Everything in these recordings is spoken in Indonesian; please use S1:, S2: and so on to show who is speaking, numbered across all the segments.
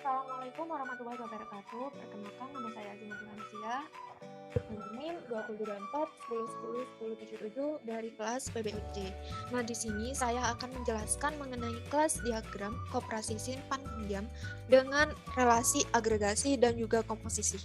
S1: Assalamualaikum warahmatullahi wabarakatuh. Perkenalkan, nama saya Azimah Hansia. NIM 2024 10 10 10 77 dari kelas PBIC. Nah, di sini saya akan menjelaskan mengenai kelas diagram koperasi simpan pinjam dengan relasi agregasi dan juga komposisi.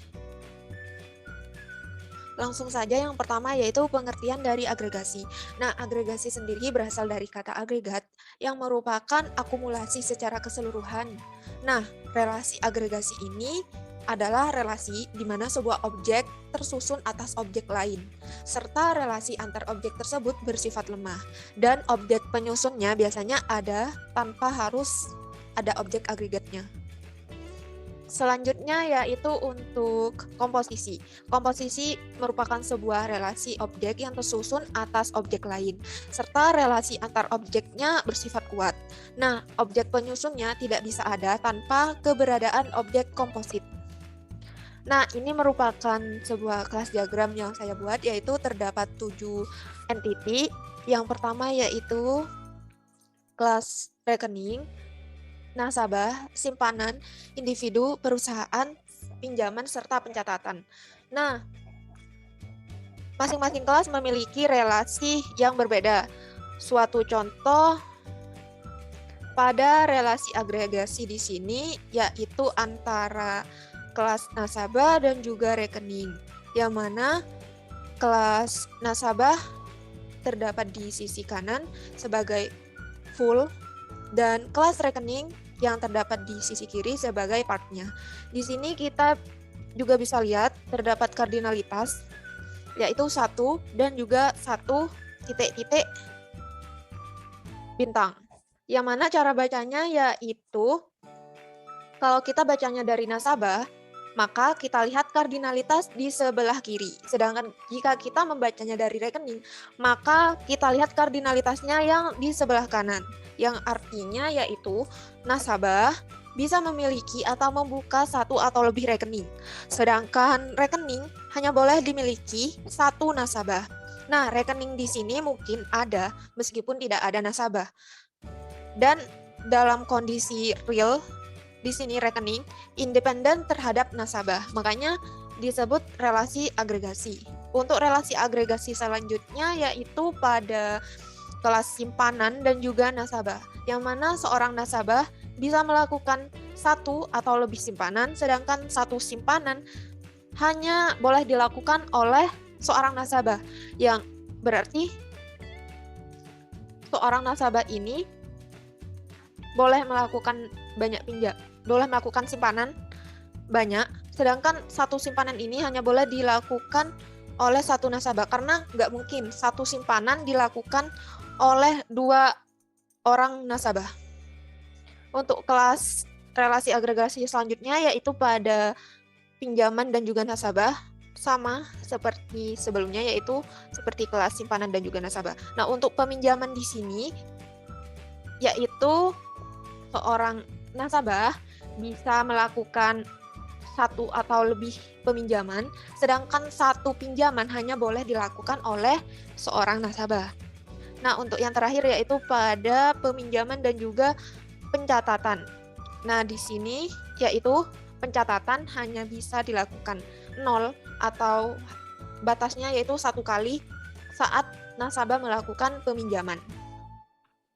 S1: Langsung saja yang pertama yaitu pengertian dari agregasi. Nah, agregasi sendiri berasal dari kata agregat yang merupakan akumulasi secara keseluruhan. Nah, relasi agregasi ini adalah relasi di mana sebuah objek tersusun atas objek lain, serta relasi antar objek tersebut bersifat lemah, dan objek penyusunnya biasanya ada tanpa harus ada objek agregatnya. Selanjutnya yaitu untuk komposisi. Komposisi merupakan sebuah relasi objek yang tersusun atas objek lain, serta relasi antar objeknya bersifat kuat. Nah, objek penyusunnya tidak bisa ada tanpa keberadaan objek komposit. Nah, ini merupakan sebuah kelas diagram yang saya buat, yaitu terdapat 7 entity. Yang pertama yaitu kelas rekening, nasabah, simpanan, individu, perusahaan, pinjaman, serta pencatatan. Nah, masing-masing kelas memiliki relasi yang berbeda. Suatu contoh pada relasi agregasi di sini yaitu antara kelas nasabah dan juga rekening, yang mana kelas nasabah terdapat di sisi kanan sebagai full dan kelas rekening yang terdapat di sisi kiri sebagai partnya. Di sini kita juga bisa lihat terdapat kardinalitas yaitu 1 dan juga 1 titik-titik bintang. Yang mana cara bacanya yaitu kalau kita bacanya dari nasabah, maka kita lihat kardinalitas di sebelah kiri. Sedangkan jika kita membacanya dari rekening, maka kita lihat kardinalitasnya yang di sebelah kanan. Yang artinya yaitu nasabah bisa memiliki atau membuka 1 atau lebih rekening. Sedangkan rekening hanya boleh dimiliki 1 nasabah. Nah, rekening di sini mungkin ada meskipun tidak ada nasabah. Dan dalam kondisi real, di sini rekening independen terhadap nasabah. Makanya disebut relasi agregasi. Untuk relasi agregasi selanjutnya yaitu pada kelas simpanan dan juga nasabah, yang mana seorang nasabah bisa melakukan 1 atau lebih simpanan, sedangkan 1 simpanan hanya boleh dilakukan oleh seorang nasabah, yang berarti seorang nasabah ini boleh melakukan simpanan banyak, sedangkan 1 simpanan ini hanya boleh dilakukan oleh 1 nasabah, karena nggak mungkin 1 simpanan dilakukan oleh 2 orang nasabah. Untuk kelas relasi agregasi selanjutnya yaitu pada pinjaman dan juga nasabah, sama seperti sebelumnya yaitu seperti kelas simpanan dan juga nasabah. Nah, untuk peminjaman di sini yaitu seorang nasabah bisa melakukan 1 atau lebih peminjaman, sedangkan 1 pinjaman hanya boleh dilakukan oleh seorang nasabah. Nah, untuk yang terakhir yaitu pada peminjaman dan juga pencatatan. Nah, di sini yaitu pencatatan hanya bisa dilakukan 0 atau batasnya yaitu 1 kali saat nasabah melakukan peminjaman.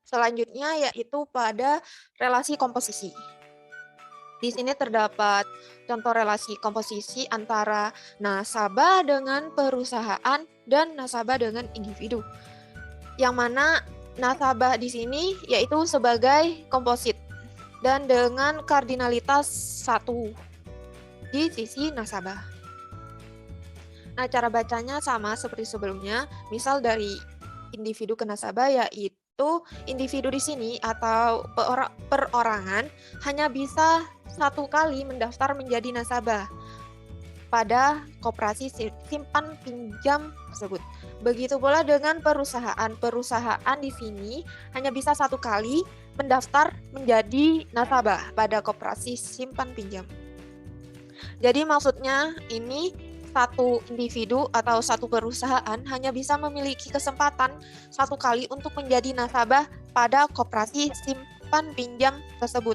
S1: Selanjutnya yaitu pada relasi komposisi. Di sini terdapat contoh relasi komposisi antara nasabah dengan perusahaan dan nasabah dengan individu. Yang mana nasabah di sini yaitu sebagai komposit dan dengan kardinalitas 1 di sisi nasabah. Nah, cara bacanya sama seperti sebelumnya. Misal dari individu ke nasabah yaitu individu di sini atau perorangan hanya bisa 1 kali mendaftar menjadi nasabah pada koperasi simpan pinjam tersebut. Begitu pula dengan perusahaan. Perusahaan di sini hanya bisa 1 kali mendaftar menjadi nasabah pada koperasi simpan pinjam. Jadi maksudnya ini 1 individu atau 1 perusahaan hanya bisa memiliki kesempatan 1 kali untuk menjadi nasabah pada koperasi simpan pinjam tersebut.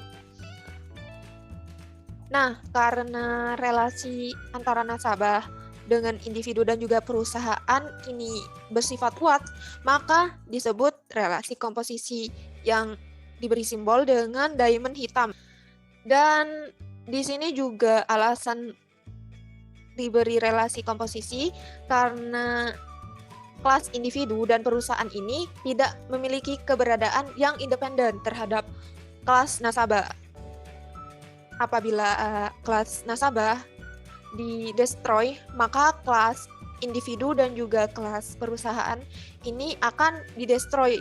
S1: Nah, karena relasi antara nasabah dengan individu dan juga perusahaan ini bersifat kuat, maka disebut relasi komposisi yang diberi simbol dengan diamond hitam. Dan di sini juga alasan diberi relasi komposisi karena kelas individu dan perusahaan ini tidak memiliki keberadaan yang independen terhadap kelas nasabah. Apabila kelas nasabah di-destroy, maka kelas individu dan juga kelas perusahaan ini akan di-destroy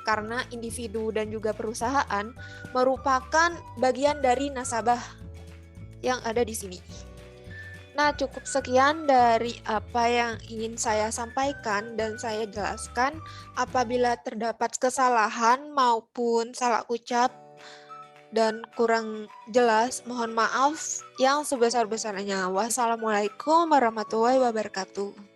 S1: karena individu dan juga perusahaan merupakan bagian dari nasabah yang ada di sini. Nah, cukup sekian dari apa yang ingin saya sampaikan dan saya jelaskan. Apabila terdapat kesalahan maupun salah ucap dan kurang jelas, mohon maaf yang sebesar-besarnya. Wassalamualaikum warahmatullahi wabarakatuh.